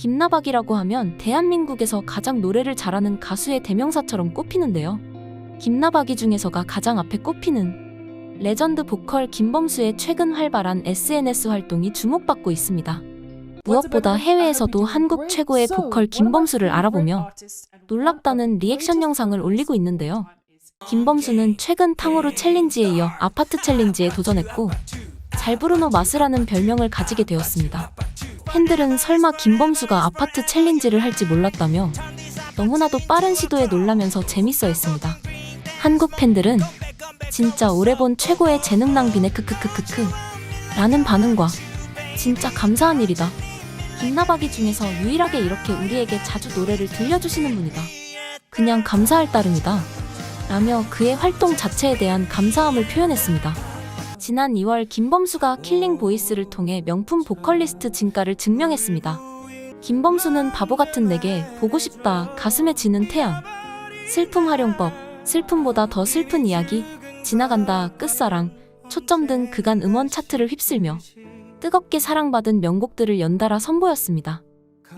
김나박이라고 하면 대한민국에서 가장 노래를 잘하는 가수의 대명사처럼 꼽히는데요. 김나박이 중에서가 가장 앞에 꼽히는 레전드 보컬 김범수의 최근 활발한 SNS 활동이 주목받고 있습니다. 무엇보다 해외에서도 한국 최고의 보컬 김범수를 알아보며 놀랍다는 리액션 영상을 올리고 있는데요. 김범수는 최근 탕후루 챌린지에 이어 아파트 챌린지에 도전했고 잘 부르노 맛이라는 별명을 가지게 되었습니다. 팬들은 설마 김범수가 아파트 챌린지를 할지 몰랐다며 너무나도 빠른 시도에 놀라면서 재밌어 했습니다. 한국 팬들은 진짜 오래 본 최고의 재능 낭비네 크크크크크 라는 반응과 진짜 감사한 일이다. 김나박이 중에서 유일하게 이렇게 우리에게 자주 노래를 들려주시는 분이다. 그냥 감사할 따름이다. 라며 그의 활동 자체에 대한 감사함을 표현했습니다. 지난 2월 김범수가 킬링 보이스를 통해 명품 보컬리스트 진가를 증명했습니다. 김범수는 바보 같은 내게, 보고 싶다, 가슴에 지는 태양, 슬픔 활용법, 슬픔보다 더 슬픈 이야기, 지나간다, 끝사랑, 초점 등 그간 음원 차트를 휩쓸며 뜨겁게 사랑받은 명곡들을 연달아 선보였습니다.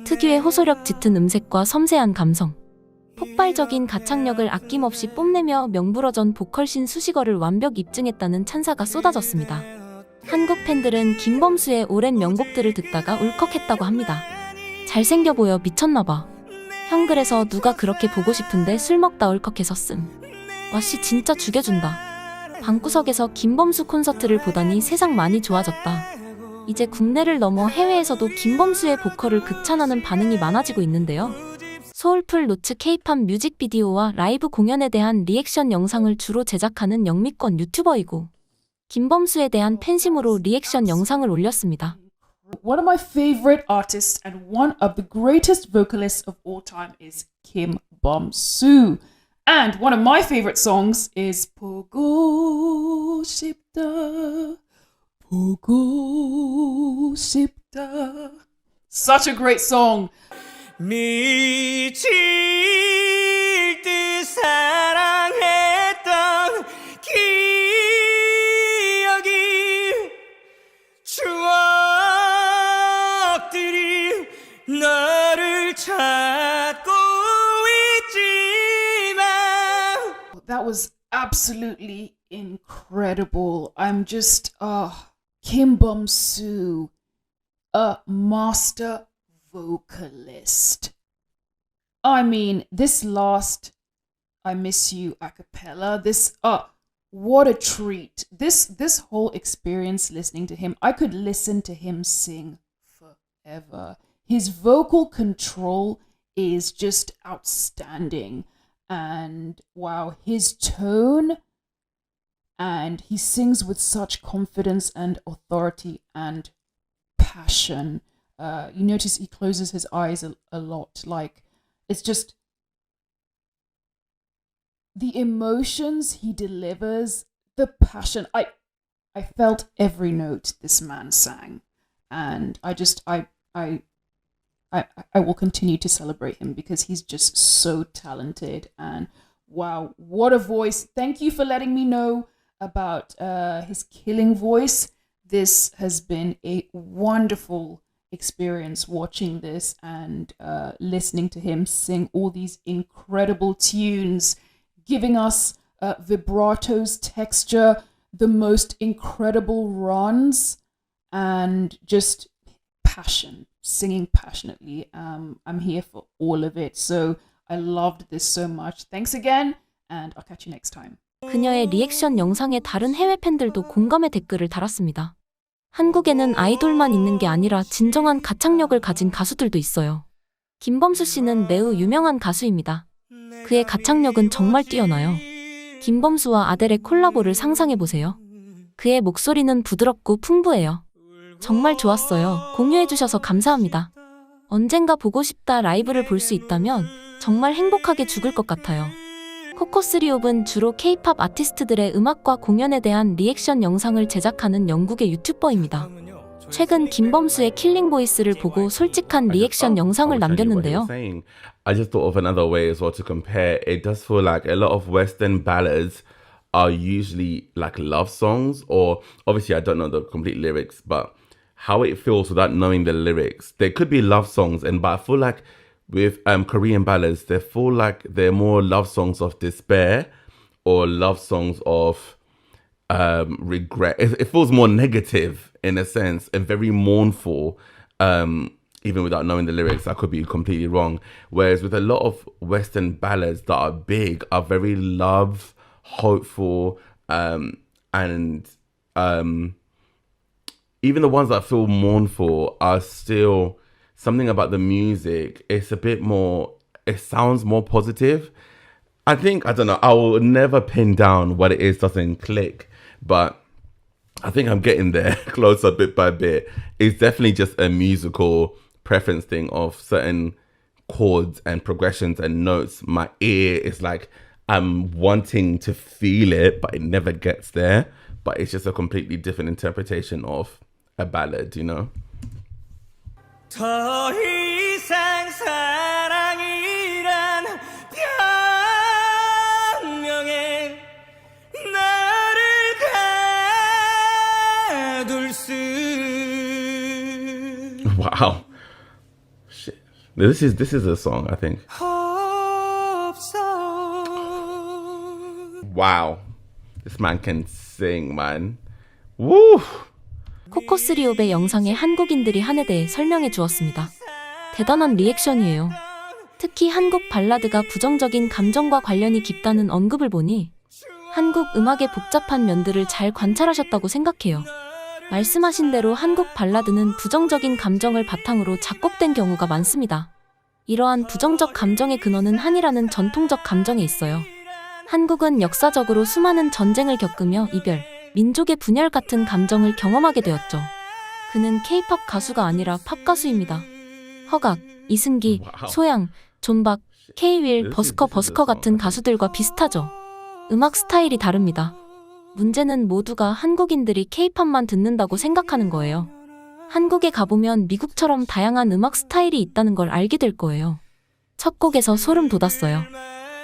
특유의 호소력 짙은 음색과 섬세한 감성, 폭발적인 가창력을 아낌없이 뽐내며 명불허전 보컬신 수식어를 완벽 입증했다는 찬사가 쏟아졌습니다. 한국 팬들은 김범수의 오랜 명곡들을 듣다가 울컥했다고 합니다. 잘생겨 보여 미쳤나봐. 형 그래서 누가 그렇게 보고 싶은데 술 먹다 울컥해서 씀. 와씨 진짜 죽여준다. 방구석에서 김범수 콘서트를 보다니 세상 많이 좋아졌다. 이제 국내를 넘어 해외에서도 김범수의 보컬을 극찬하는 반응이 많아지고 있는데요. 소울풀 노츠 K-팝 뮤직비디오와 라이브 공연에 대한 리액션 영상을 주로 제작하는 영미권 유튜버이고 김범수에 대한 팬심으로 리액션 영상을 올렸습니다. One of my favorite artists and one of the greatest vocalists of all time is Kim Bum-soo. And one of my favorite songs is 보고 싶다, 보고 싶다. Such a great song. 미칠 듯 사랑했던 기억이 추억들이 너를 찾고 있지만 That was absolutely incredible. I'm just, Kim Bum-soo, a master vocalist. I mean, this last I Miss You a cappella, what a treat. This whole experience listening to him, I could listen to him sing forever. His vocal control is just outstanding. And wow, his tone, and he sings with such confidence and authority and passion. You notice he closes his eyes a lot. Like, it's just the emotions he delivers, the passion. I felt every note this man sang, and I will continue to celebrate him because he's just so talented. And wow, what a voice. Thank you for letting me know about his killing voice. This has been a wonderful experience watching this and listening to him sing all these incredible tunes, giving us vibratos, texture, the most incredible runs, and just passion, singing passionately. I'm here for all of it. So I loved this so much. Thanks again, and I'll catch you next time. 그녀의 리액션 영상에 다른 해외 팬들도 공감의 댓글을 달았습니다. 한국에는 아이돌만 있는 게 아니라 진정한 가창력을 가진 가수들도 있어요. 김범수 씨는 매우 유명한 가수입니다. 그의 가창력은 정말 뛰어나요. 김범수와 아델의 콜라보를 상상해보세요. 그의 목소리는 부드럽고 풍부해요. 정말 좋았어요. 공유해주셔서 감사합니다. 언젠가 보고 싶다 라이브를 볼 수 있다면 정말 행복하게 죽을 것 같아요. 코코스리옵은 주로 K-팝 아티스트들의 음악과 공연에 대한 리액션 영상을 제작하는 영국의 유튜버입니다. 최근 김범수의 킬링 보이스를 보고 솔직한 리액션 영상을 남겼는데요. I just thought of another way as well to compare. It does feel like a lot of Western ballads are usually like love songs, or obviously I don't know the complete lyrics, but how it feels without knowing the lyrics. There could be love songs, but I feel like with Korean ballads, they feel like they're more love songs of despair or love songs of regret. It feels more negative in a sense and very mournful, even without knowing the lyrics. I could be completely wrong. Whereas with a lot of Western ballads that are big, are very love, hopeful, and even the ones that feel mournful are still something about the music. It's a bit more, it sounds more positive. I don't know, I will never pin down what it is doesn't click, but I think I'm getting there closer bit by bit. It's definitely just a musical preference thing of certain chords and progressions and notes. My ear is like, I'm wanting to feel it, but it never gets there. But it's just a completely different interpretation of a ballad, you know? 더 이상 사랑이란 변명에 나를 가둘 수 Wow. Shit. This is a song, I think. 없어. Wow. This man can sing, man. Woo! 코코스리옵의 영상에 한국인들이 한에 대해 설명해 주었습니다. 대단한 리액션이에요. 특히 한국 발라드가 부정적인 감정과 관련이 깊다는 언급을 보니 한국 음악의 복잡한 면들을 잘 관찰하셨다고 생각해요. 말씀하신 대로 한국 발라드는 부정적인 감정을 바탕으로 작곡된 경우가 많습니다. 이러한 부정적 감정의 근원은 한이라는 전통적 감정에 있어요. 한국은 역사적으로 수많은 전쟁을 겪으며 이별, 민족의 분열 같은 감정을 경험하게 되었죠. 그는 K-팝 가수가 아니라 팝 가수입니다. 허각, 이승기, 소양, 존박, K-윌, 버스커 같은 가수들과 비슷하죠. 음악 스타일이 다릅니다. 문제는 모두가 한국인들이 K-팝만 듣는다고 생각하는 거예요. 한국에 가보면 미국처럼 다양한 음악 스타일이 있다는 걸 알게 될 거예요. 첫 곡에서 소름 돋았어요.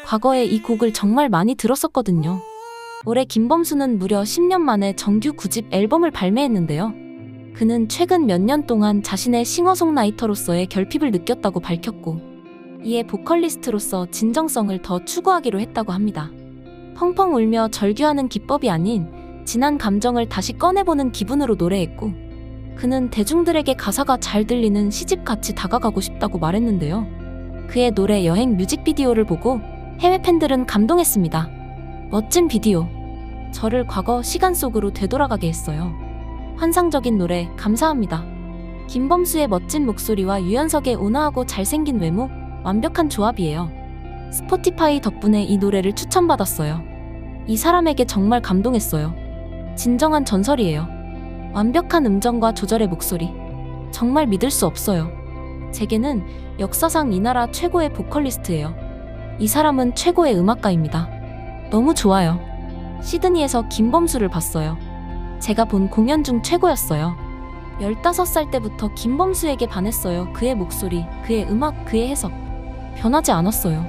과거에 이 곡을 정말 많이 들었었거든요. 올해 김범수는 무려 10년 만에 정규 9집 앨범을 발매했는데요. 그는 최근 몇 년 동안 자신의 싱어송라이터로서의 결핍을 느꼈다고 밝혔고, 이에 보컬리스트로서 진정성을 더 추구하기로 했다고 합니다. 펑펑 울며 절규하는 기법이 아닌 진한 감정을 다시 꺼내보는 기분으로 노래했고, 그는 대중들에게 가사가 잘 들리는 시집같이 다가가고 싶다고 말했는데요. 그의 노래 여행 뮤직비디오를 보고 해외 팬들은 감동했습니다. 멋진 비디오. 저를 과거 시간 속으로 되돌아가게 했어요. 환상적인 노래 감사합니다. 김범수의 멋진 목소리와 유연석의 온화하고 잘생긴 외모, 완벽한 조합이에요. 스포티파이 덕분에 이 노래를 추천받았어요. 이 사람에게 정말 감동했어요. 진정한 전설이에요. 완벽한 음정과 조절의 목소리. 정말 믿을 수 없어요. 제게는 역사상 이 나라 최고의 보컬리스트예요. 이 사람은 최고의 음악가입니다. 너무 좋아요. 시드니에서 김범수를 봤어요. 제가 본 공연 중 최고였어요. 15살 때부터 김범수에게 반했어요. 그의 목소리, 그의 음악, 그의 해석. 변하지 않았어요.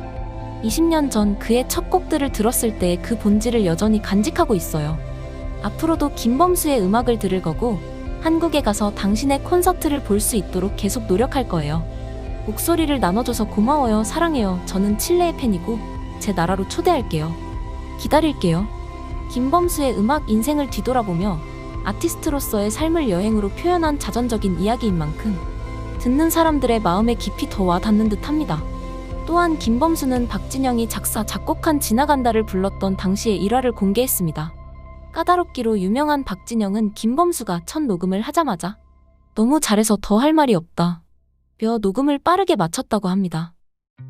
20년 전 그의 첫 곡들을 들었을 때의 그 본질을 여전히 간직하고 있어요. 앞으로도 김범수의 음악을 들을 거고 한국에 가서 당신의 콘서트를 볼 수 있도록 계속 노력할 거예요. 목소리를 나눠줘서 고마워요. 사랑해요. 저는 칠레의 팬이고 제 나라로 초대할게요. 기다릴게요. 김범수의 음악 인생을 뒤돌아보며 아티스트로서의 삶을 여행으로 표현한 자전적인 이야기인 만큼 듣는 사람들의 마음에 깊이 더 와닿는 듯 합니다. 또한 김범수는 박진영이 작사, 작곡한 지나간다를 불렀던 당시의 일화를 공개했습니다. 까다롭기로 유명한 박진영은 김범수가 첫 녹음을 하자마자 너무 잘해서 더 할 말이 없다 며 녹음을 빠르게 마쳤다고 합니다.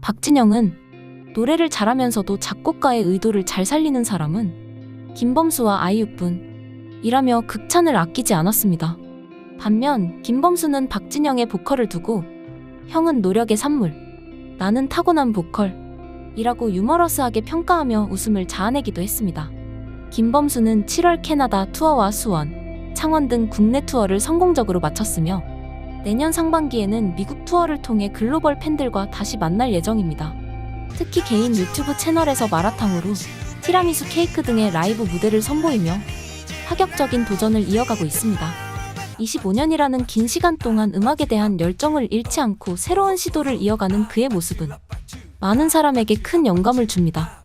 박진영은 노래를 잘하면서도 작곡가의 의도를 잘 살리는 사람은 김범수와 아이유뿐이라며 극찬을 아끼지 않았습니다. 반면 김범수는 박진영의 보컬을 두고 형은 노력의 산물, 나는 타고난 보컬이라고 유머러스하게 평가하며 웃음을 자아내기도 했습니다. 김범수는 7월 캐나다 투어와 수원, 창원 등 국내 투어를 성공적으로 마쳤으며 내년 상반기에는 미국 투어를 통해 글로벌 팬들과 다시 만날 예정입니다. 특히 개인 유튜브 채널에서 마라탕으로 티라미수 케이크 등의 라이브 무대를 선보이며 파격적인 도전을 이어가고 있습니다. 25년이라는 긴 시간 동안 음악에 대한 열정을 잃지 않고 새로운 시도를 이어가는 그의 모습은 많은 사람에게 큰 영감을 줍니다.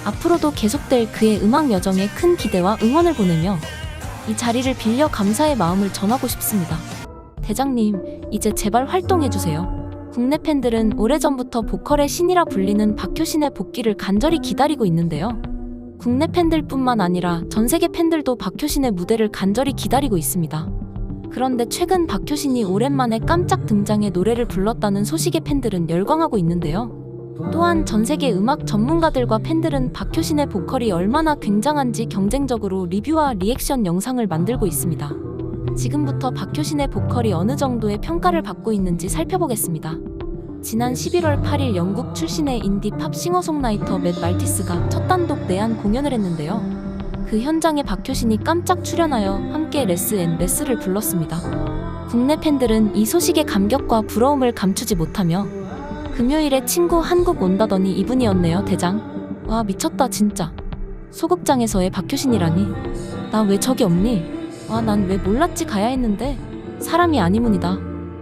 앞으로도 계속될 그의 음악 여정에 큰 기대와 응원을 보내며 이 자리를 빌려 감사의 마음을 전하고 싶습니다. 대장님, 이제 제발 활동해주세요. 국내 팬들은 오래전부터 보컬의 신이라 불리는 박효신의 복귀를 간절히 기다리고 있는데요. 국내 팬들뿐만 아니라 전 세계 팬들도 박효신의 무대를 간절히 기다리고 있습니다. 그런데 최근 박효신이 오랜만에 깜짝 등장해 노래를 불렀다는 소식에 팬들은 열광하고 있는데요. 또한 전 세계 음악 전문가들과 팬들은 박효신의 보컬이 얼마나 굉장한지 경쟁적으로 리뷰와 리액션 영상을 만들고 있습니다. 지금부터 박효신의 보컬이 어느 정도의 평가를 받고 있는지 살펴보겠습니다. 지난 11월 8일 영국 출신의 인디 팝 싱어송라이터 맷 말티스가 첫 단독 내한 공연을 했는데요. 그 현장에 박효신이 깜짝 출연하여 함께 레스 앤 레스를 불렀습니다. 국내 팬들은 이 소식에 감격과 부러움을 감추지 못하며 금요일에 친구 한국 온다더니 이분이었네요 대장. 와 미쳤다 진짜. 소극장에서의 박효신이라니. 나 왜 저기 없니? 와 난 왜 몰랐지 가야 했는데. 사람이 아니문이다.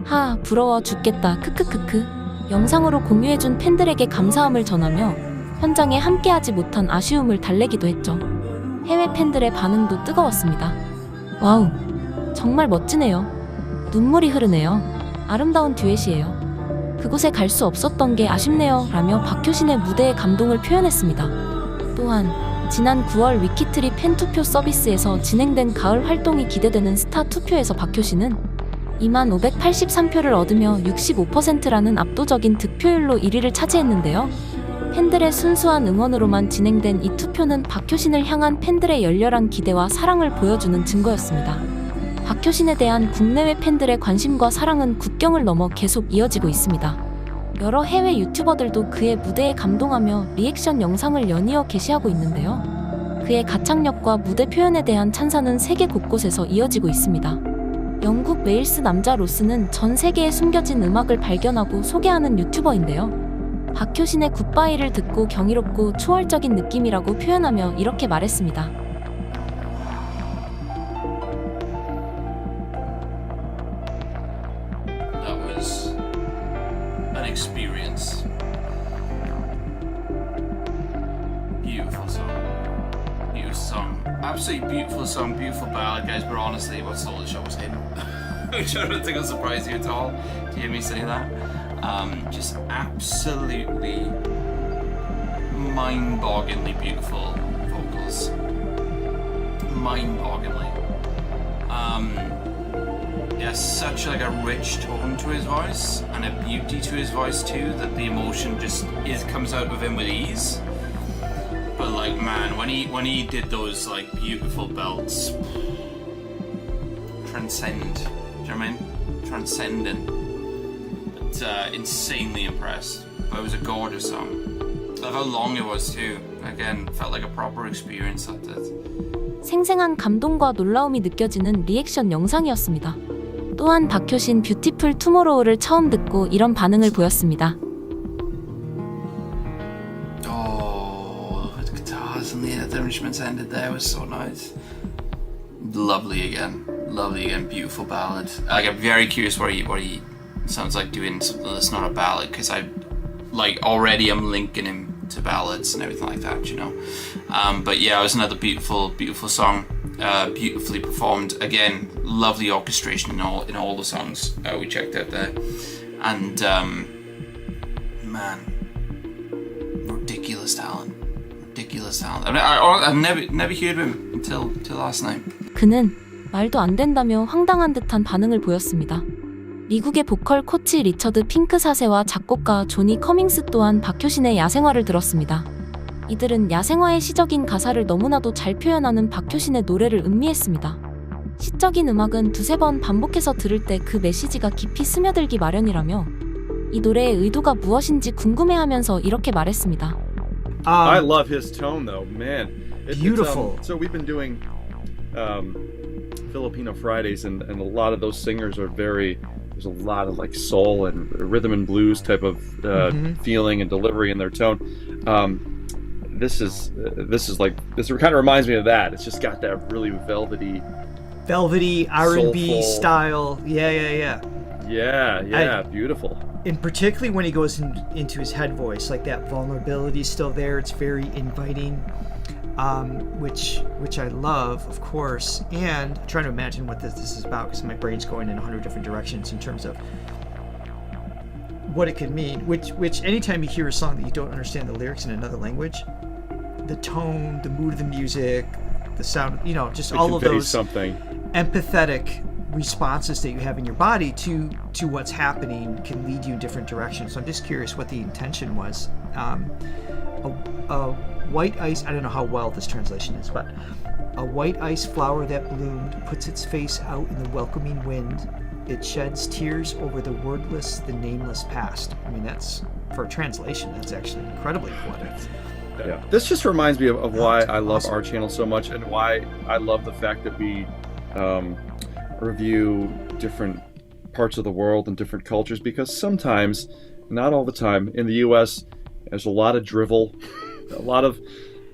하 부러워 죽겠다 크크크크. 영상으로 공유해준 팬들에게 감사함을 전하며 현장에 함께하지 못한 아쉬움을 달래기도 했죠. 해외 팬들의 반응도 뜨거웠습니다. 와우 정말 멋지네요. 눈물이 흐르네요. 아름다운 듀엣이에요. 그곳에 갈 수 없었던 게 아쉽네요 라며 박효신의 무대의 감동을 표현했습니다. 또한 지난 9월 위키트리 팬투표 서비스에서 진행된 가을 활동이 기대되는 스타 투표에서 박효신은 2583표를 얻으며 65%라는 압도적인 득표율로 1위를 차지했는데요. 팬들의 순수한 응원으로만 진행된 이 투표는 박효신을 향한 팬들의 열렬한 기대와 사랑을 보여주는 증거였습니다. 박효신에 대한 국내외 팬들의 관심과 사랑은 국경을 넘어 계속 이어지고 있습니다. 여러 해외 유튜버들도 그의 무대에 감동하며 리액션 영상을 연이어 게시하고 있는데요. 그의 가창력과 무대 표현에 대한 찬사는 세계 곳곳에서 이어지고 있습니다. 영국 웨일스 남자 로스는 전 세계에 숨겨진 음악을 발견하고 소개하는 유튜버인데요. 박효신의 굿바이를 듣고 경이롭고 초월적인 느낌이라고 표현하며 이렇게 말했습니다. That was an experience. Beautiful song. Beautiful song. Absolutely beautiful song, beautiful ballad, guys, but honestly, what's all the show was hitting? Which I don't think will surprise you at all to hear me say that. Just absolutely mind-bogglingly beautiful vocals. Mind-bogglingly. He has such like a rich tone to his voice and a beauty to his voice too that the emotion just comes out of him with ease. But like man, when he did those like beautiful belts, transcend. Do you know what I mean? Transcendent. But, insanely impressed. But it was a gorgeous song. I love how long it was too. Again, felt like a proper experience that did. 생생한 감동과 놀라움이 느껴지는 리액션 영상이었습니다. 또한 박효신 뷰티풀 투모로우를 처음 듣고 이런 반응을 보였습니다. Oh, the guitars and the instruments ended there was so nice. Lovely again, beautiful ballad. Like I'm very curious what he sounds like doing something that's not a ballad because I like already I'm linking him to ballads and everything like that, you know. But yeah, it was another beautiful song, beautifully performed. Again, lovely orchestration in all the songs we checked out there, and man, ridiculous talent. I mean, I've never heard of him until last night. 그는 말도 안 된다며 황당한 듯한 반응을 보였습니다. 미국의 보컬 코치 리처드 핑크 4세와 작곡가 조니 커밍스 또한 박효신의 야생화를 들었습니다. 이들은 야생화의 시적인 가사를 너무나도 잘 표현하는 박효신의 노래를 음미했습니다. 시적인 음악은 두세 번 반복해서 들을 때 그 메시지가 깊이 스며들기 마련이라며 이 노래의 의도가 무엇인지 궁금해하면서 이렇게 말했습니다. I love his tone though, man. Beautiful. So we've been doing Filipino Fridays, and a lot of those singers are there's a lot of like soul and rhythm and blues type of feeling and delivery in their tone. This kind of reminds me of that. It's just got that really velvety velvety R&B Soulful. style. Yeah. Yeah, beautiful. And particularly when he goes into his head voice, like that vulnerability is still there. It's very inviting, which I love, of course. And I'm trying to imagine what this is about because my brain's going in 100 different directions in terms of what it could mean. Which anytime you hear a song that you don't understand the lyrics in another language, the tone, the mood of the music, the sound, just It all of conveys those something. empathetic responses that you have in your body to what's happening can lead you in different directions. So I'm just curious what the intention was. A white ice, I don't know how well this translation is, but a white ice flower that bloomed puts its face out in the welcoming wind. It sheds tears over the wordless, the nameless past. I mean, that's, for a translation, that's actually incredibly poetic. Yeah. This just reminds me of why I love Awesome. our channel so much, and why I love the fact that we review different parts of the world and different cultures, because sometimes, not all the time, in the US there's a lot of drivel, a lot of,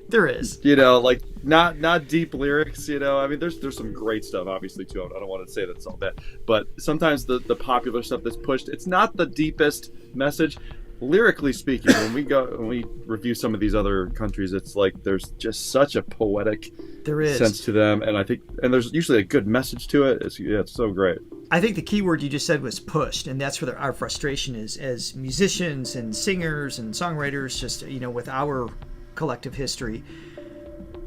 There is. like not deep lyrics, I mean, there's some great stuff obviously too. I don't want to say that it's all bad, but sometimes the popular stuff that's pushed, it's not the deepest message. Lyrically speaking, when we review some of these other countries, it's like there's just such a poetic There is. sense to them, and there's usually a good message to it. It's so great. I think the key word you just said was pushed, and that's where our frustration is as musicians and singers and songwriters, just, with our collective history.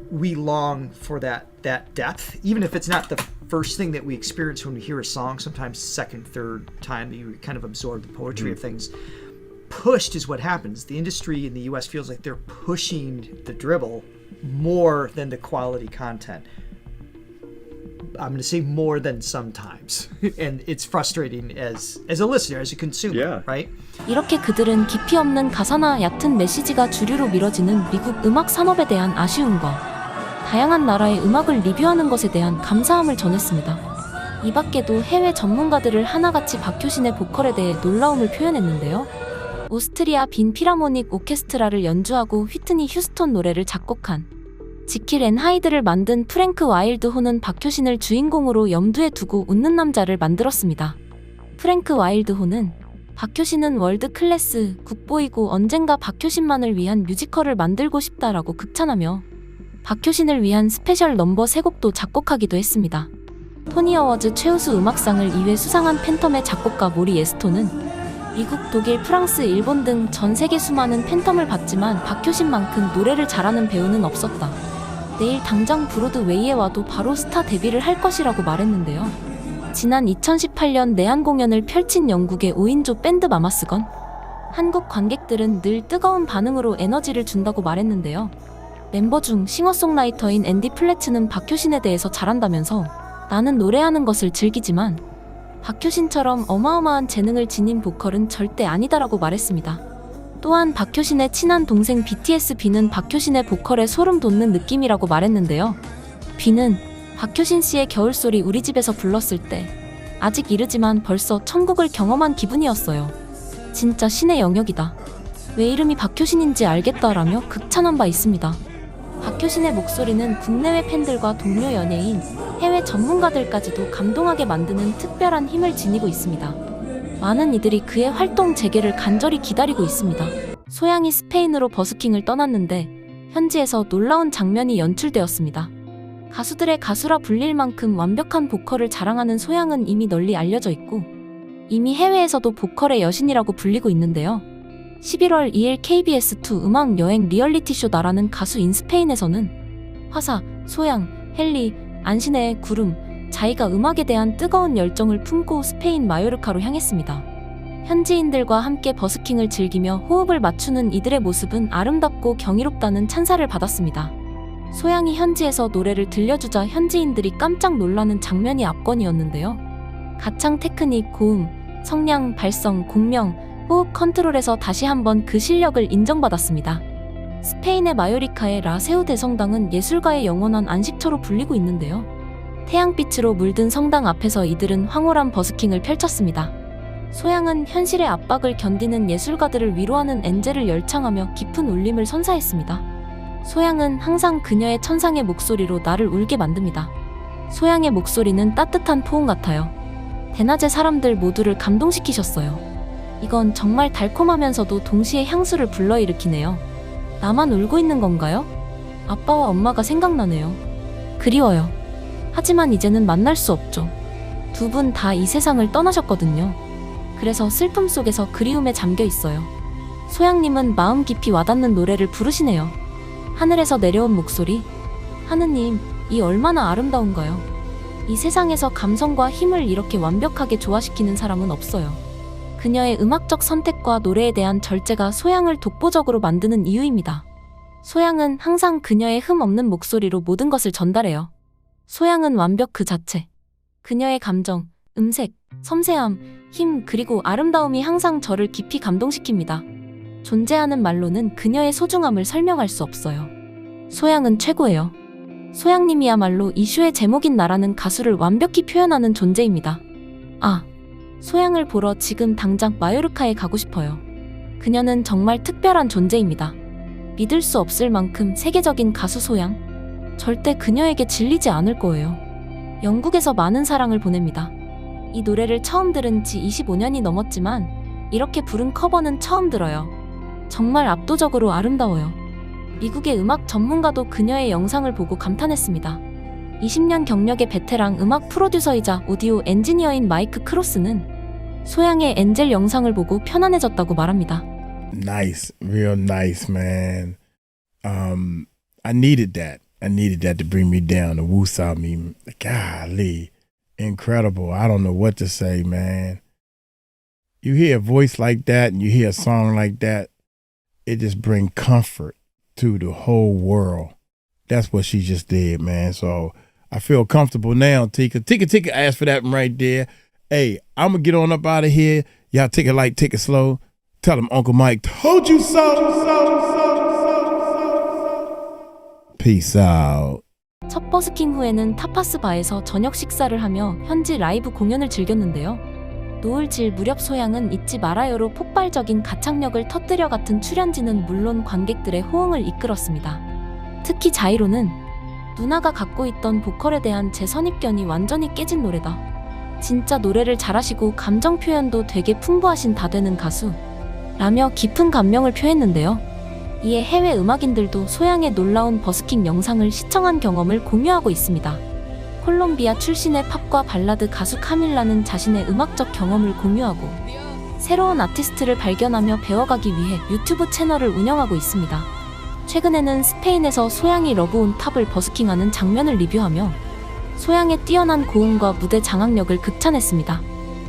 We long for that depth, even if it's not the first thing that we experience when we hear a song, sometimes second, third time that you kind of absorb the poetry of things. Pushed is what happens. The industry in the US feels like they're pushing the dribble more than the quality content. I'm going to say more than sometimes. And it's frustrating as a listener, as a consumer, Yeah. right? 이렇게 그들은 깊이 없는 가사나 얕은 메시지가 주류로 미뤄지는 미국 음악 산업에 대한 아쉬움과 다양한 나라의 음악을 리뷰하는 것에 대한 감사함을 전했습니다. 이 밖에도 해외 전문가들을 하나같이 박효신의 보컬에 대해 놀라움을 표현했는데요. 오스트리아 빈 피라모닉 오케스트라를 연주하고 휘트니 휴스턴 노래를 작곡한 지킬 앤 하이드를 만든 프랭크 와일드 호는 박효신을 주인공으로 염두에 두고 웃는 남자를 만들었습니다. 프랭크 와일드 호는 박효신은 월드 클래스, 국보이고 언젠가 박효신만을 위한 뮤지컬을 만들고 싶다라고 극찬하며 박효신을 위한 스페셜 넘버 3곡도 작곡하기도 했습니다. 토니 어워즈 최우수 음악상을 2회 수상한 팬텀의 작곡가 모리 에스토는 미국, 독일, 프랑스, 일본 등 전 세계 수많은 팬텀을 받지만 박효신만큼 노래를 잘하는 배우는 없었다. 내일 당장 브로드웨이에 와도 바로 스타 데뷔를 할 것이라고 말했는데요. 지난 2018년 내한 공연을 펼친 영국의 5인조 밴드 마마스건. 한국 관객들은 늘 뜨거운 반응으로 에너지를 준다고 말했는데요. 멤버 중 싱어송라이터인 앤디 플래츠는 박효신에 대해서 잘한다면서 나는 노래하는 것을 즐기지만 박효신처럼 어마어마한 재능을 지닌 보컬은 절대 아니다라고 말했습니다. 또한 박효신의 친한 동생 BTS B는 박효신의 보컬에 소름 돋는 느낌이라고 말했는데요. B는 박효신 씨의 겨울소리 우리 집에서 불렀을 때 아직 이르지만 벌써 천국을 경험한 기분이었어요. 진짜 신의 영역이다. 왜 이름이 박효신인지 알겠다라며 극찬한 바 있습니다. 박효신의 목소리는 국내외 팬들과 동료 연예인, 해외 전문가들까지도 감동하게 만드는 특별한 힘을 지니고 있습니다. 많은 이들이 그의 활동 재개를 간절히 기다리고 있습니다. 소양이 스페인으로 버스킹을 떠났는데 현지에서 놀라운 장면이 연출되었습니다. 가수들의 가수라 불릴 만큼 완벽한 보컬을 자랑하는 소양은 이미 널리 알려져 있고 이미 해외에서도 보컬의 여신이라고 불리고 있는데요. 11월 2일 KBS2 음악 여행 리얼리티쇼 나라는 가수인 스페인에서는 화사, 소양, 헨리, 안신혜의 구름, 자이가 음악에 대한 뜨거운 열정을 품고 스페인 마요르카로 향했습니다. 현지인들과 함께 버스킹을 즐기며 호흡을 맞추는 이들의 모습은 아름답고 경이롭다는 찬사를 받았습니다. 소양이 현지에서 노래를 들려주자 현지인들이 깜짝 놀라는 장면이 압권이었는데요. 가창 테크닉, 고음, 성량, 발성, 공명, 호흡 컨트롤에서 다시 한번 그 실력을 인정받았습니다. 스페인의 마요리카의 라세우 대성당은 예술가의 영원한 안식처로 불리고 있는데요. 태양빛으로 물든 성당 앞에서 이들은 황홀한 버스킹을 펼쳤습니다. 소양은 현실의 압박을 견디는 예술가들을 위로하는 엔젤을 열창하며 깊은 울림을 선사했습니다. 소양은 항상 그녀의 천상의 목소리로 나를 울게 만듭니다. 소양의 목소리는 따뜻한 포옹 같아요. 대낮에 사람들 모두를 감동시키셨어요. 이건 정말 달콤하면서도 동시에 향수를 불러일으키네요. 나만 울고 있는 건가요? 아빠와 엄마가 생각나네요. 그리워요. 하지만 이제는 만날 수 없죠. 두 분 다 이 세상을 떠나셨거든요. 그래서 슬픔 속에서 그리움에 잠겨 있어요. 소양님은 마음 깊이 와닿는 노래를 부르시네요. 하늘에서 내려온 목소리. 하느님, 이 얼마나 아름다운가요? 이 세상에서 감성과 힘을 이렇게 완벽하게 조화시키는 사람은 없어요. 그녀의 음악적 선택과 노래에 대한 절제가 소양을 독보적으로 만드는 이유입니다. 소양은 항상 그녀의 흠 없는 목소리로 모든 것을 전달해요. 소양은 완벽 그 자체. 그녀의 감정, 음색, 섬세함, 힘 그리고 아름다움이 항상 저를 깊이 감동시킵니다. 존재하는 말로는 그녀의 소중함을 설명할 수 없어요. 소양은 최고예요. 소양님이야말로 이슈의 제목인 나라는 가수를 완벽히 표현하는 존재입니다. 아, 소양을 보러 지금 당장 마요르카에 가고 싶어요. 그녀는 정말 특별한 존재입니다. 믿을 수 없을 만큼 세계적인 가수 소양. 절대 그녀에게 질리지 않을 거예요. 영국에서 많은 사랑을 보냅니다. 이 노래를 처음 들은 지 25년이 넘었지만 이렇게 부른 커버는 처음 들어요. 정말 압도적으로 아름다워요. 미국의 음악 전문가도 그녀의 영상을 보고 감탄했습니다. 20년 경력의 베테랑 음악 프로듀서이자 오디오 엔지니어인 마이크 크로스는 소양의 엔젤 영상을 보고 편안해졌다고 말합니다. Nice, real nice, man. I needed that. I needed that to bring me down, to woosah me. Golly, incredible. I don't know what to say, man. You hear a voice like that and you hear a song like that, it just brings comfort to the whole world. That's what she just did, man. So I feel comfortable now, Tika. Tika asked for that one right there. Hey, I'm going to get on up out of here. Y'all take it light, take it slow. Tell him Uncle Mike told you so. Peace out. 첫 버스킹 후에는 타파스 바에서 저녁 식사를 하며 현지 라이브 공연을 즐겼는데요. 노을질 무렵 소양은 잊지 말아요로 폭발적인 가창력을 터뜨려 같은 출연진은 물론 관객들의 호응을 이끌었습니다. 특히 자이로는 누나가 갖고 있던 보컬에 대한 제 선입견이 완전히 깨진 노래다. 진짜 노래를 잘하시고 감정 표현도 되게 풍부하신 다되는 가수 라며 깊은 감명을 표했는데요. 이에 해외 음악인들도 소양의 놀라운 버스킹 영상을 시청한 경험을 공유하고 있습니다. 콜롬비아 출신의 팝과 발라드 가수 카밀라는 자신의 음악적 경험을 공유하고 새로운 아티스트를 발견하며 배워가기 위해 유튜브 채널을 운영하고 있습니다. 최근에는 스페인에서 소양이 러브온 탑을 버스킹하는 장면을 리뷰하며 소양의 뛰어난 고음과 무대 장악력을 극찬했습니다.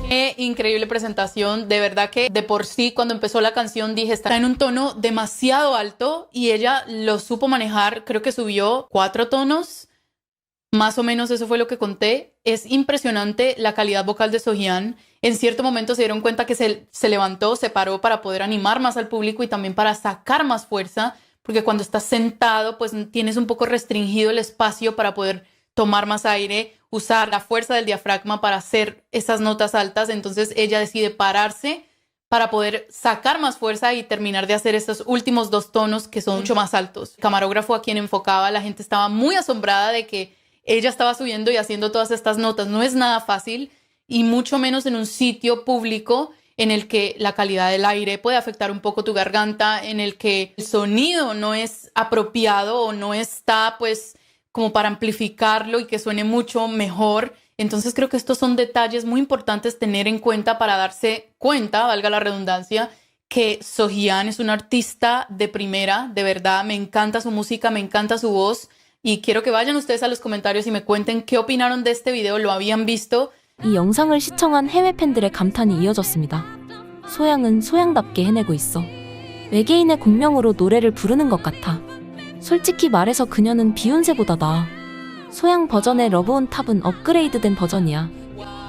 Qué increíble presentación, de verdad que de por sí cuando empezó la canción dije está en un tono demasiado alto y ella lo supo manejar, creo que subió 4 tonos, más o menos eso fue lo que conté. Es impresionante la calidad vocal de Sohyun. En cierto momento se dieron cuenta que se levantó, se paró para poder animar más al público y también para sacar más fuerza, porque cuando estás sentado pues tienes un poco restringido el espacio para poder tomar más aire, usar la fuerza del diafragma para hacer esas notas altas. Entonces ella decide pararse para poder sacar más fuerza y terminar de hacer estos últimos 2 tonos que son mucho más altos. El camarógrafo a quien enfocaba, la gente estaba muy asombrada de que ella estaba subiendo y haciendo todas estas notas. No es nada fácil y mucho menos en un sitio público en el que la calidad del aire puede afectar un poco tu garganta, en el que el sonido no es apropiado o no está pues como para amplificarlo y que suene mucho mejor. Entonces creo que estos son detalles muy importantes tener en cuenta para darse cuenta, valga la redundancia, que Sohyun es un artista de primera, de verdad, me encanta su música, me encanta su voz y quiero que vayan ustedes a los comentarios y me cuenten qué opinaron de este video, lo habían visto. 이 영상을 시청한 해외 팬들의 감탄이 이어졌습니다. 소양은 소양답게 해내고 있어. 외계인의 공명으로 노래를 부르는 것 같아. 솔직히 말해서 그녀는 비욘세보다 나아. 소양 버전의 러브온 탑은 업그레이드된 버전이야.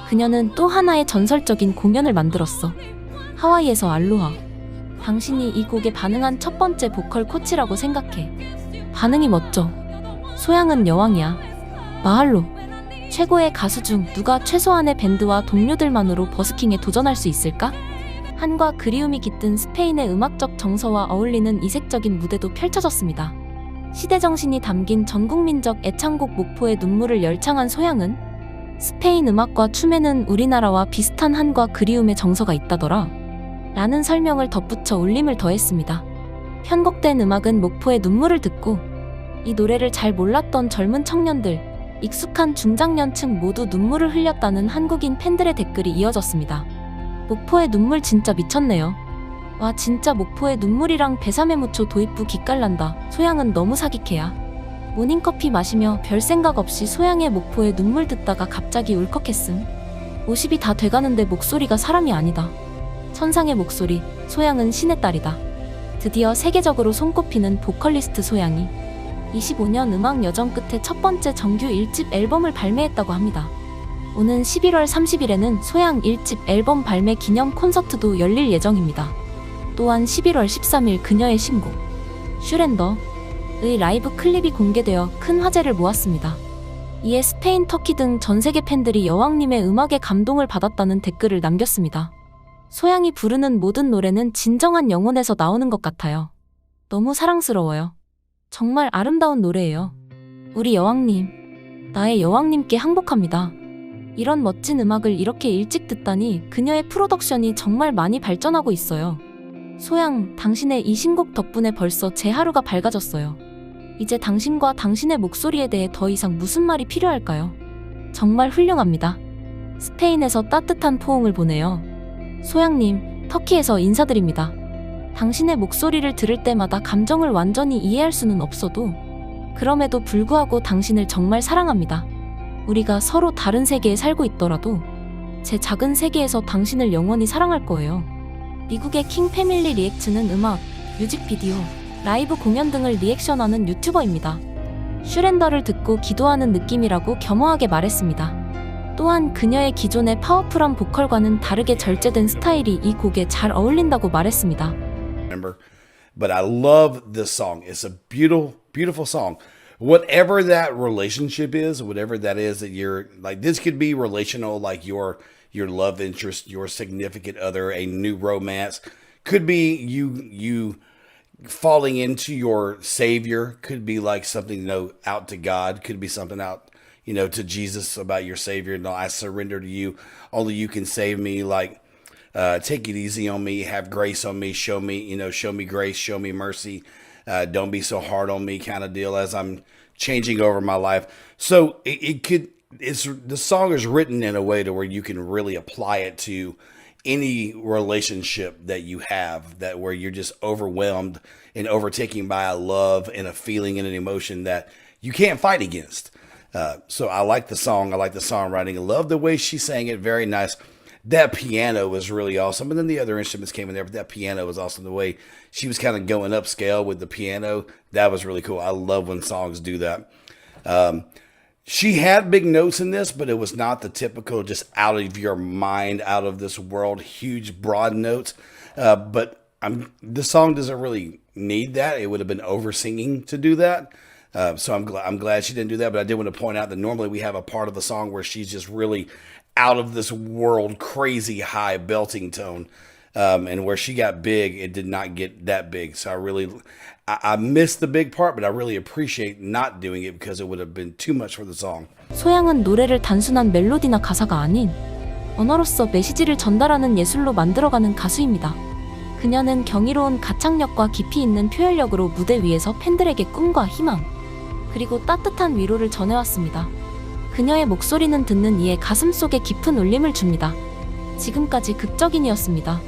그녀는 또 하나의 전설적인 공연을 만들었어. 하와이에서 알로하. 당신이 이 곡에 반응한 첫 번째 보컬 코치라고 생각해. 반응이 멋져. 소양은 여왕이야. 마할로. 최고의 가수 중 누가 최소한의 밴드와 동료들만으로 버스킹에 도전할 수 있을까? 한과 그리움이 깃든 스페인의 음악적 정서와 어울리는 이색적인 무대도 펼쳐졌습니다. 시대정신이 담긴 전국민적 애창곡 목포의 눈물을 열창한 소양은 스페인 음악과 춤에는 우리나라와 비슷한 한과 그리움의 정서가 있다더라 라는 설명을 덧붙여 울림을 더했습니다. 편곡된 음악은 목포의 눈물을 듣고 이 노래를 잘 몰랐던 젊은 청년들, 익숙한 중장년층 모두 눈물을 흘렸다는 한국인 팬들의 댓글이 이어졌습니다. 목포의 눈물 진짜 미쳤네요. 와 진짜 목포의 눈물이랑 배삼의 무초 도입부 기깔난다. 소양은 너무 사기캐야. 모닝커피 마시며 별 생각 없이 소양의 목포의 눈물 듣다가 갑자기 울컥했음. 50이 다 돼가는데 목소리가 사람이 아니다. 천상의 목소리, 소양은 신의 딸이다. 드디어 세계적으로 손꼽히는 보컬리스트 소양이 25년 음악 여정 끝에 첫 번째 정규 1집 앨범을 발매했다고 합니다. 오는 11월 30일에는 소양 1집 앨범 발매 기념 콘서트도 열릴 예정입니다. 또한 11월 13일 그녀의 신곡 슈렌더의 라이브 클립이 공개되어 큰 화제를 모았습니다. 이에 스페인, 터키 등 전 세계 팬들이 여왕님의 음악에 감동을 받았다는 댓글을 남겼습니다. 소양이 부르는 모든 노래는 진정한 영혼에서 나오는 것 같아요. 너무 사랑스러워요. 정말 아름다운 노래예요. 우리 여왕님, 나의 여왕님께 항복합니다. 이런 멋진 음악을 이렇게 일찍 듣다니 그녀의 프로덕션이 정말 많이 발전하고 있어요. 소양, 당신의 이 신곡 덕분에 벌써 제 하루가 밝아졌어요. 이제 당신과 당신의 목소리에 대해 더 이상 무슨 말이 필요할까요? 정말 훌륭합니다. 스페인에서 따뜻한 포옹을 보내요. 소양님, 터키에서 인사드립니다. 당신의 목소리를 들을 때마다 감정을 완전히 이해할 수는 없어도 그럼에도 불구하고 당신을 정말 사랑합니다. 우리가 서로 다른 세계에 살고 있더라도 제 작은 세계에서 당신을 영원히 사랑할 거예요. 미국의 킹 패밀리 리액츠는 음악, 뮤직비디오, 라이브 공연 등을 리액션하는 유튜버입니다. 슈렌더를 듣고 기도하는 느낌이라고 겸허하게 말했습니다. 또한 그녀의 기존의 파워풀한 보컬과는 다르게 절제된 스타일이 이 곡에 잘 어울린다고 말했습니다. But I love this song. It's a beautiful, beautiful song. Whatever that relationship is, whatever that is that you're like, this could be relational, like your love interest, your significant other, a new romance. Could be you falling into your Savior. Could be like something, out to God. Could be something out, to Jesus about your Savior. No, I surrender to you. Only you can save me. Like, take it easy on me. Have grace on me. Show me grace. Show me mercy. Don't be so hard on me, kind of deal, as I'm changing over my life. So the song is written in a way to where you can really apply it to any relationship that you have, that where you're just overwhelmed and overtaken by a love and a feeling and an emotion that you can't fight against. So I like the song. I like the songwriting. I love the way she sang it. Very nice. That piano was really awesome. And then the other instruments came in there, but that piano was awesome. The way she was kind of going upscale with the piano, that was really cool. I love when songs do that. She had big notes in this, but it was not the typical just out of your mind, out of this world, huge, broad notes. But this song doesn't really need that. It would have been over singing to do that. So I'm glad she didn't do that. But I did want to point out that normally we have a part of the song where she's just really out of this world, crazy high belting tone. And where she got big, it did not get that big. So I missed the big part, but I really appreciate not doing it because it would have been too much for the song. 소양은 노래를 단순한 멜로디나 가사가 아닌 언어로서 메시지를 전달하는 예술로 만들어가는 가수입니다. 그녀는 경이로운 가창력과 깊이 있는 표현력으로 무대 위에서 팬들에게 꿈과 희망, 그리고 따뜻한 위로를 전해왔습니다. 그녀의 목소리는 듣는 이의 가슴속에 깊은 울림을 줍니다. 지금까지 극적인이었습니다.